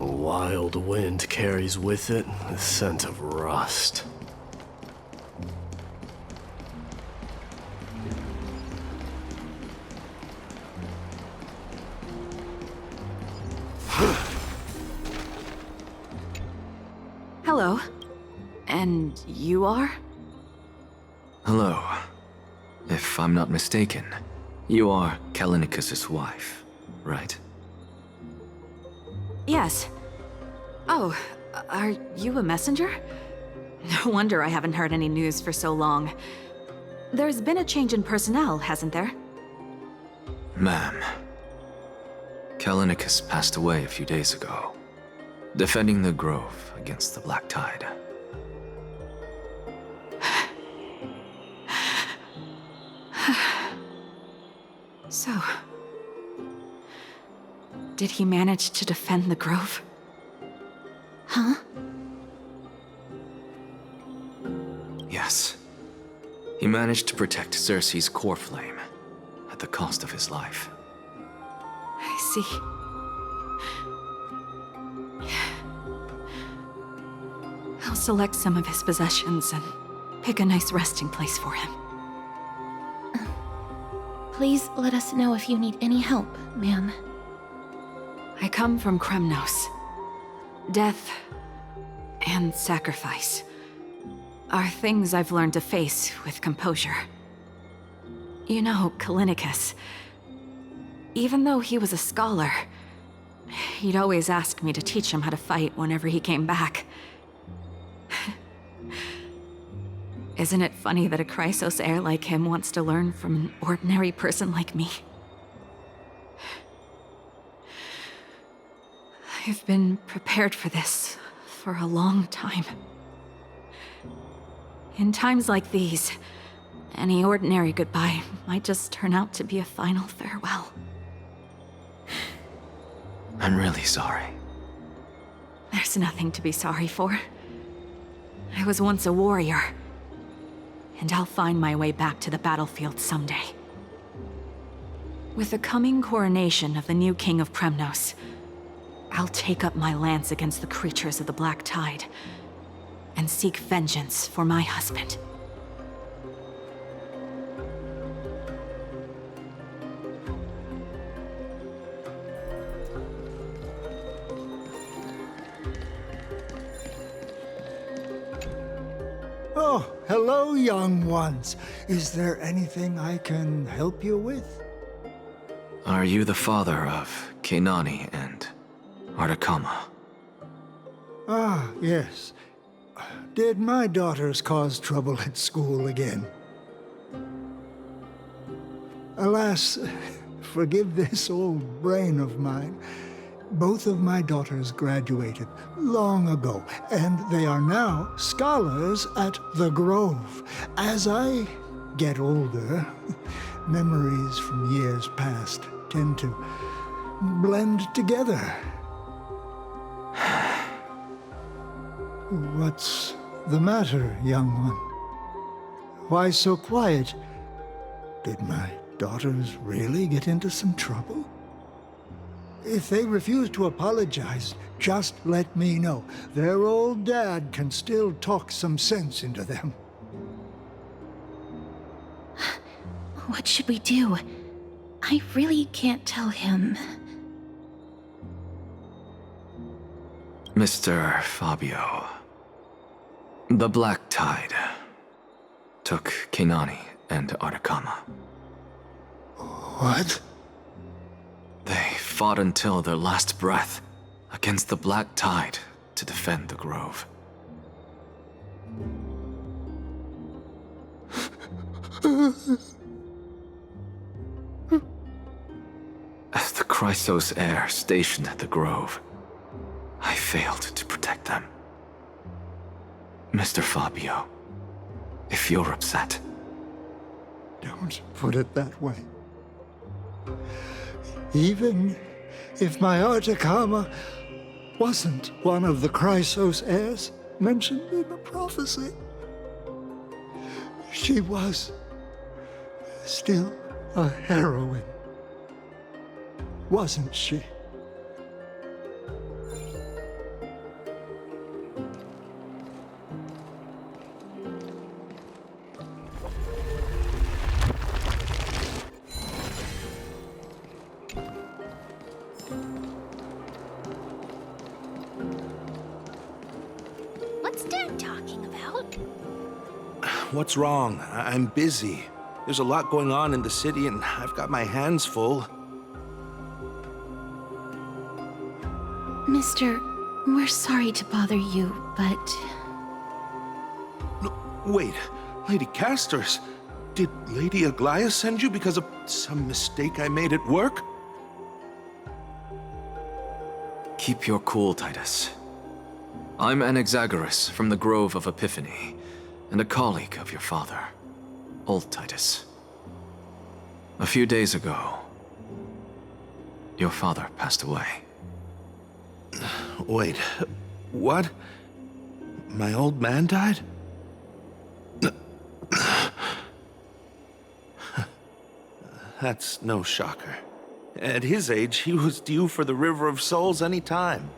A wild wind carries with it the scent of rust. Hello. And you are? Hello. If I'm not mistaken, you are Kallinicus's wife, right? Yes. Oh, are you a messenger? No wonder I haven't heard any news for so long. There's been a change in personnel, hasn't there? Ma'am, Kallinicus passed away a few days ago, defending the Grove against the Black Tide. So, did he manage to defend the Grove? Huh? Yes. He managed to protect Cersei's core flame at the cost of his life. I see. I'll select some of his possessions and pick a nice resting place for him. Please let us know if you need any help, ma'am. I come from Kremnos. Death and sacrifice are things I've learned to face with composure. You know, Kallinicus, even though he was a scholar, he'd always ask me to teach him how to fight whenever he came back. Isn't it funny that a Chrysos heir like him wants to learn from an ordinary person like me? I've been prepared for this for a long time. In times like these, any ordinary goodbye might just turn out to be a final farewell. I'm really sorry. There's nothing to be sorry for. I was once a warrior, and I'll find my way back to the battlefield someday. With the coming coronation of the new king of Kremnos, I'll take up my lance against the creatures of the Black Tide and seek vengeance for my husband. Oh, hello, young ones. Is there anything I can help you with? Are you the father of Keinani and Artakama? Ah, yes. Did my daughters cause trouble at school again? Alas, forgive this old brain of mine. Both of my daughters graduated long ago, and they are now scholars at the Grove. As I get older, memories from years past tend to blend together. What's the matter, young one? Why so quiet? Did my daughters really get into some trouble? If they refuse to apologize, just let me know. Their old dad can still talk some sense into them. What should we do? I really can't tell him. Mr. Fabio, the Black Tide took Keinani and Artakama. What? They fought until their last breath against the Black Tide to defend the Grove. As the Chrysos heir stationed at the Grove, I failed to protect them. Mr. Fabio, if you're upset... Don't put it that way. Even if my Artakama wasn't one of the Chrysos heirs mentioned in the prophecy, she was still a heroine, wasn't she? talking about? What's wrong? I'm busy. There's a lot going on in the city, and I've got my hands full. Mister, we're sorry to bother you, but... No, wait, Lady Casters, did Lady Aglaia send you because of some mistake I made at work? Keep your cool, Titus. I'm Anaxagoras from the Grove of Epiphany, and a colleague of your father, old Titus. A few days ago, your father passed away. Wait, what? My old man died? That's no shocker. At his age, he was due for the River of Souls any time.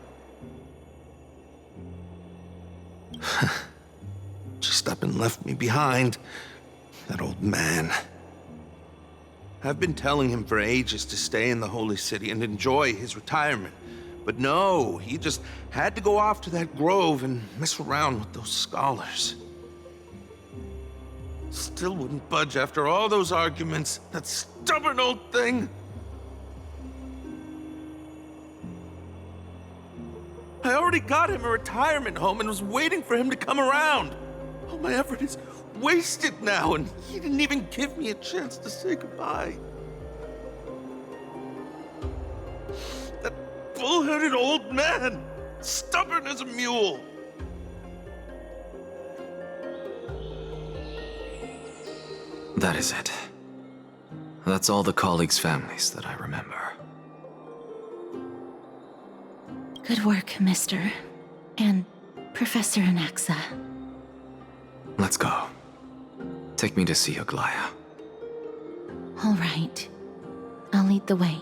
Just up and left me behind. That old man. I've been telling him for ages to stay in the Holy City and enjoy his retirement. But no, he just had to go off to that grove and mess around with those scholars. Still wouldn't budge after all those arguments. That stubborn old thing. I already got him a retirement home and was waiting for him to come around. All my effort is wasted now, and he didn't even give me a chance to say goodbye. That bull-headed old man, stubborn as a mule. That is it. That's all the colleagues' families that I remember. Good work, Mister. And Professor Anaxa. Let's go. Take me to see Aglaia. All right. I'll lead the way.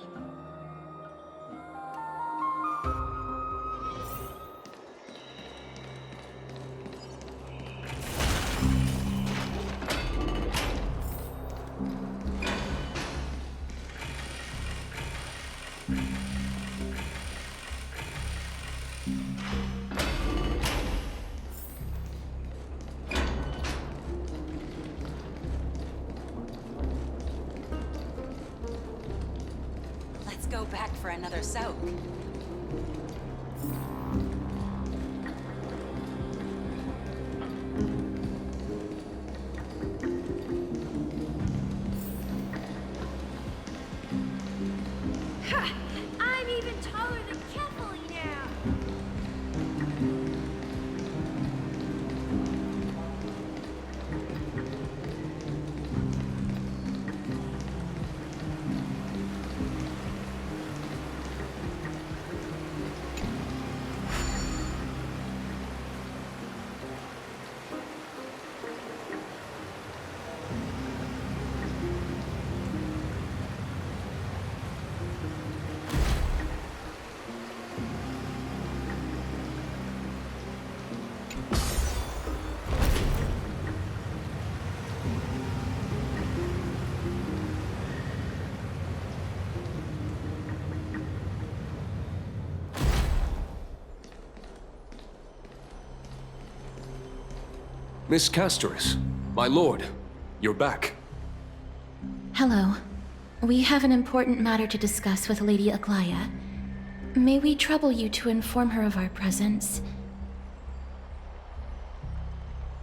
Let's go back for another soak. Ha! I'm even taller than Kefali now! Miss Castoris, my lord, you're back. Hello. We have an important matter to discuss with Lady Aglaia. May we trouble you to inform her of our presence?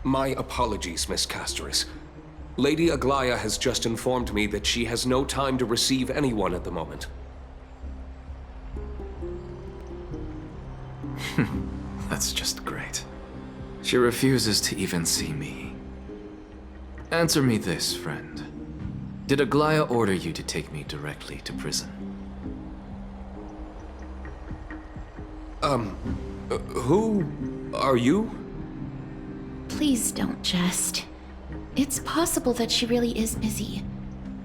My apologies, Miss Castoris. Lady Aglaia has just informed me that she has no time to receive anyone at the moment. That's just great. She refuses to even see me. Answer me this, friend. Did Aglaia order you to take me directly to prison? Who are you? Please don't jest. It's possible that she really is busy.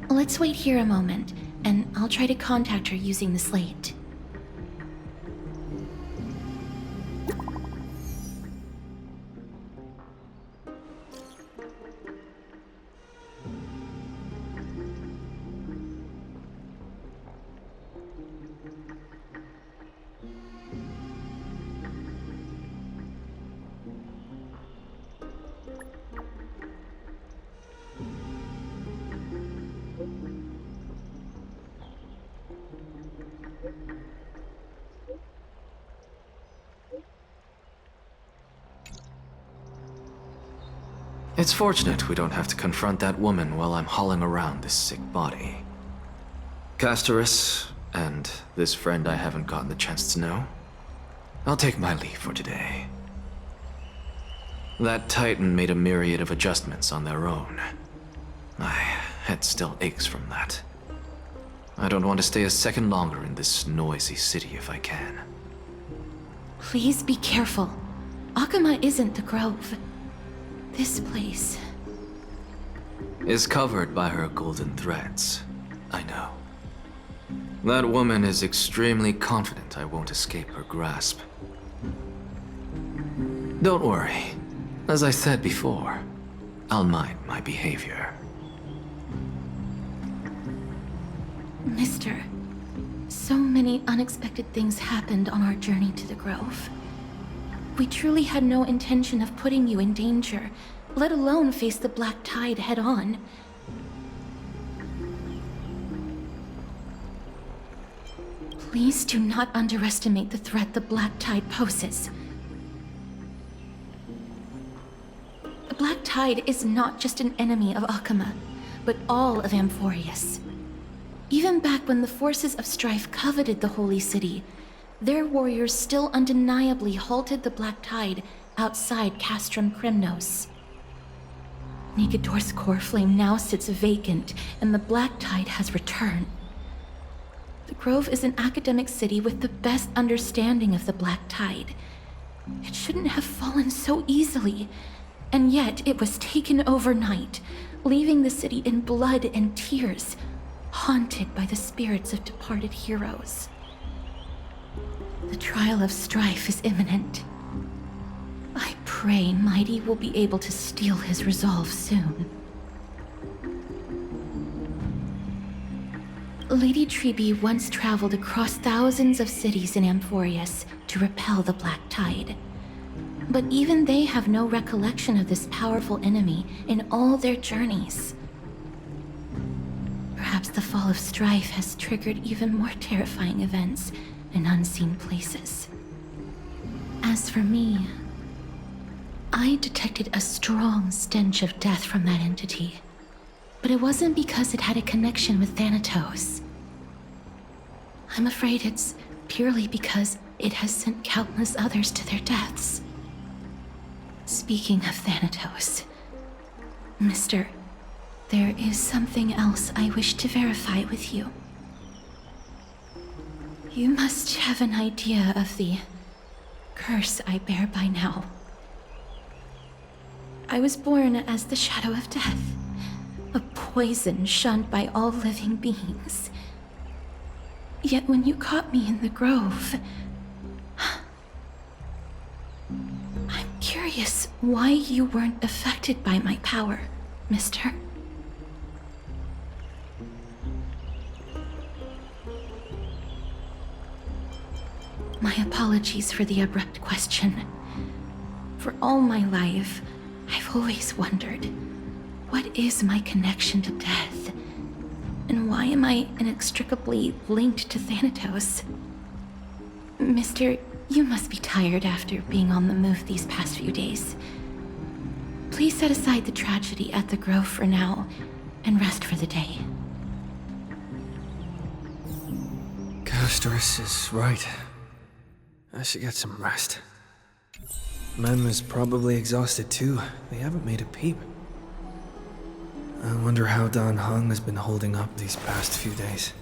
Let's wait here a moment, and I'll try to contact her using the slate. It's fortunate we don't have to confront that woman while I'm hauling around this sick body. Castorus, and this friend I haven't gotten the chance to know, I'll take my leave for today. That Titan made a myriad of adjustments on their own. My head still aches from that. I don't want to stay a second longer in this noisy city if I can. Please be careful. Akama isn't the Grove. This place... is covered by her golden threads. I know. That woman is extremely confident I won't escape her grasp. Don't worry. As I said before, I'll mind my behavior. Mister, so many unexpected things happened on our journey to the Grove. We truly had no intention of putting you in danger, let alone face the Black Tide head-on. Please do not underestimate the threat the Black Tide poses. The Black Tide is not just an enemy of Akama, but all of Amphorius. Even back when the forces of strife coveted the Holy City, their warriors still undeniably halted the Black Tide outside Castrum Kremnos. Nigador's core flame now sits vacant, and the Black Tide has returned. The Grove is an academic city with the best understanding of the Black Tide. It shouldn't have fallen so easily, and yet it was taken overnight, leaving the city in blood and tears, haunted by the spirits of departed heroes. The trial of strife is imminent. I pray Mighty will be able to steel his resolve soon. Lady Trebe once traveled across thousands of cities in Amphorius to repel the Black Tide. But even they have no recollection of this powerful enemy in all their journeys. Perhaps the fall of strife has triggered even more terrifying events in unseen places. As for me, I detected a strong stench of death from that entity, but it wasn't because it had a connection with Thanatos. I'm afraid it's purely because it has sent countless others to their deaths. Speaking of Thanatos, Mister, there is something else I wish to verify with you. You must have an idea of the curse I bear by now. I was born as the shadow of death, a poison shunned by all living beings. Yet when you caught me in the Grove, I'm curious why you weren't affected by my power, Mister. My apologies for the abrupt question. For all my life, I've always wondered, what is my connection to death? And why am I inextricably linked to Thanatos? Mister, you must be tired after being on the move these past few days. Please set aside the tragedy at the Grove for now, and rest for the day. Castorus is right. I should get some rest. Mem is probably exhausted too. They haven't made a peep. I wonder how Dan Heng has been holding up these past few days.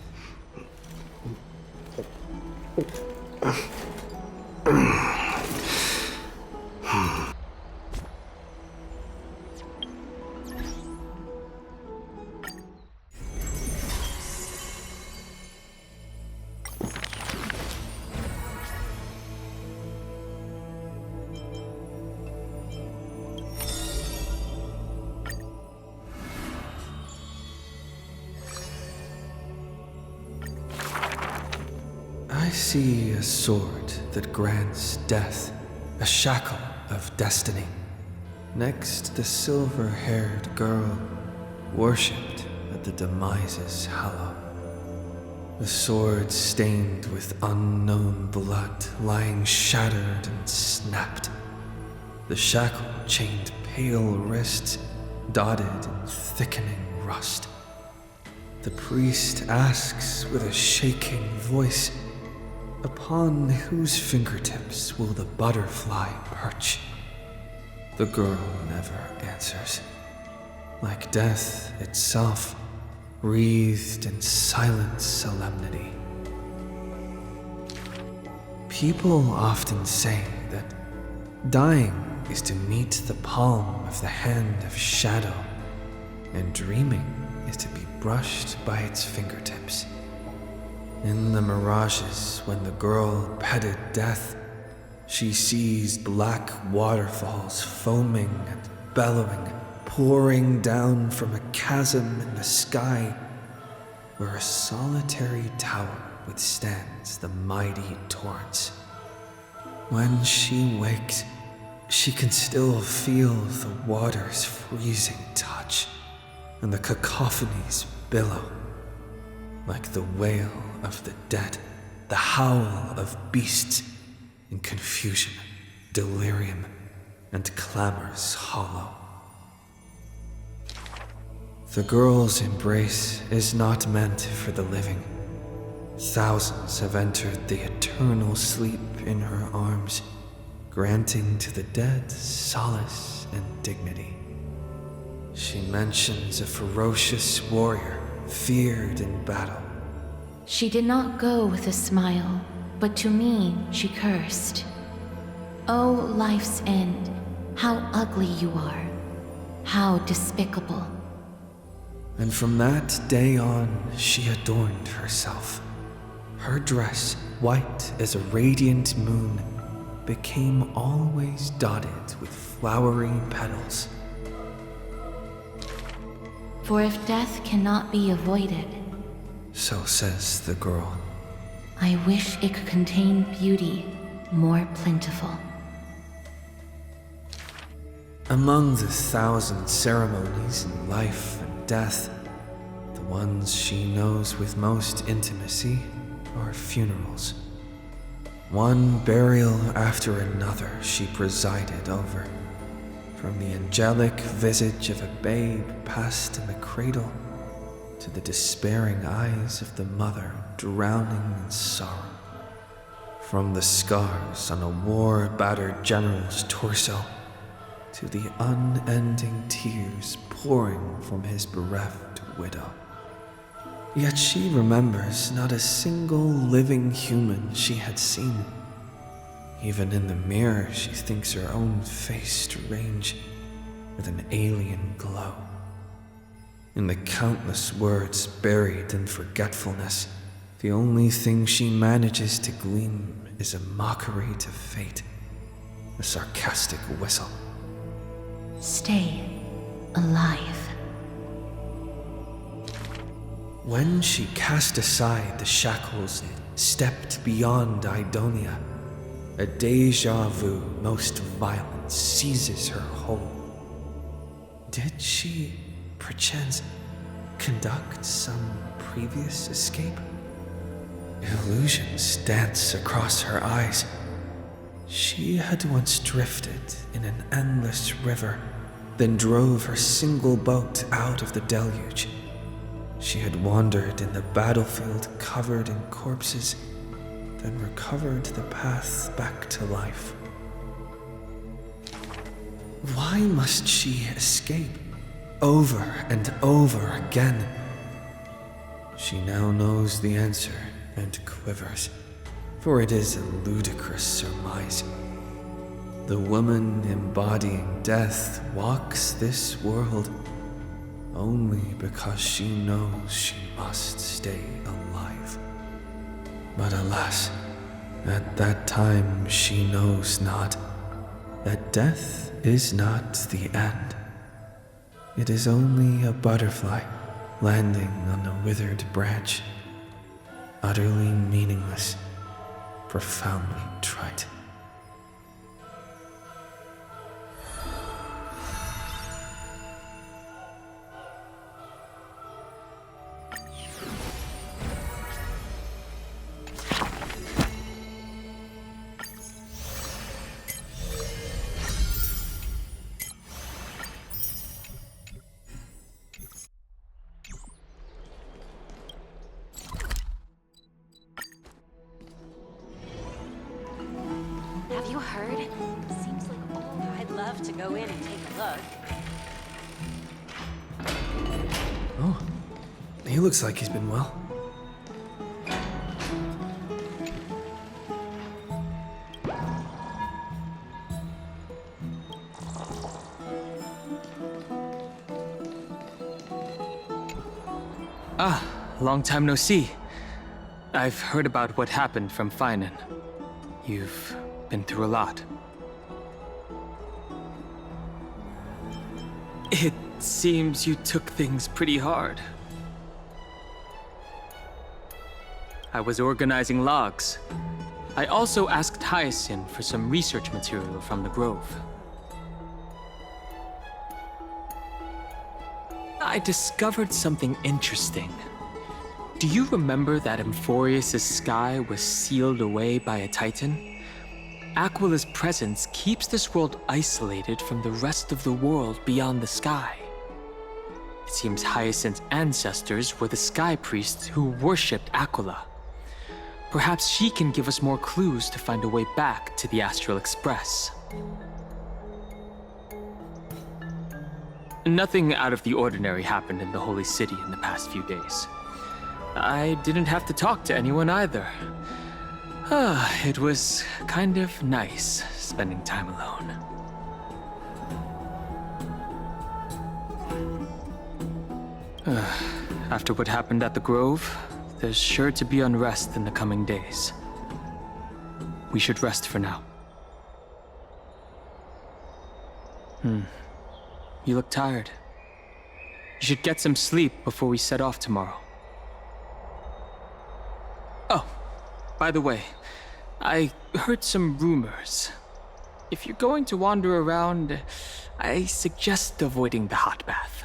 I see a sword that grants death, a shackle of destiny. Next, the silver-haired girl, worshipped at the demise's hallow. The sword stained with unknown blood, lying shattered and snapped. The shackle chained pale wrists dotted in thickening rust. The priest asks with a shaking voice, "Upon whose fingertips will the butterfly perch?" The girl never answers, like death itself, wreathed in silent solemnity. People often say that dying is to meet the palm of the hand of shadow, and dreaming is to be brushed by its fingertips. In the mirages, when the girl petted death, she sees black waterfalls foaming and bellowing, pouring down from a chasm in the sky, where a solitary tower withstands the mighty torrents. When she wakes, she can still feel the water's freezing touch, and the cacophonies billow, like the wail of the dead, the howl of beasts in confusion, delirium, and clamors hollow. The girl's embrace is not meant for the living. Thousands have entered the eternal sleep in her arms, granting to the dead solace and dignity. She mentions a ferocious warrior feared in battle. She did not go with a smile, but to me she cursed. "Oh, life's end, how ugly you are, how despicable." And from that day on, she adorned herself. Her dress, white as a radiant moon, became always dotted with flowery petals. For if death cannot be avoided, so says the girl, I wish it could contain beauty more plentiful. Among the thousand ceremonies in life and death, the ones she knows with most intimacy are funerals. One burial after another she presided over, from the angelic visage of a babe passed in the cradle to the despairing eyes of the mother drowning in sorrow, from the scars on a war-battered general's torso to the unending tears pouring from his bereft widow. Yet she remembers not a single living human she had seen. Even in the mirror, she thinks her own face strange, with an alien glow. In the countless words buried in forgetfulness, the only thing she manages to glean is a mockery to fate, a sarcastic whistle. Stay alive. When she cast aside the shackles and stepped beyond Idonia, a deja vu most violent seizes her whole. Did she, perchance, conduct some previous escape? Illusions dance across her eyes. She had once drifted in an endless river, then drove her single boat out of the deluge. She had wandered in the battlefield covered in corpses, then recovered the path back to life. Why must she escape over and over again? She now knows the answer and quivers, for it is a ludicrous surmise. The woman embodying death walks this world only because she knows she must stay alive. But alas, at that time she knows not that death is not the end. It is only a butterfly landing on a withered branch, utterly meaningless, profoundly trite. Have you heard? Seems like I'd love to go in and take a look. Oh, he looks like he's been well. Ah, long time no see. I've heard about what happened from Finan. You've been through a lot. It seems you took things pretty hard. I was organizing logs. I also asked Hyacinth for some research material from the Grove. I discovered something interesting. Do you remember that Amphorius' sky was sealed away by a Titan? Aquila's presence keeps this world isolated from the rest of the world beyond the sky. It seems Hyacinth's ancestors were the sky priests who worshipped Aquila. Perhaps she can give us more clues to find a way back to the Astral Express. Nothing out of the ordinary happened in the Holy City in the past few days. I didn't have to talk to anyone either. It was kind of nice spending time alone. After what happened at the Grove, there's sure to be unrest in the coming days. We should rest for now. You look tired. You should get some sleep before we set off tomorrow. Oh, by the way, I heard some rumors. If you're going to wander around, I suggest avoiding the hot bath.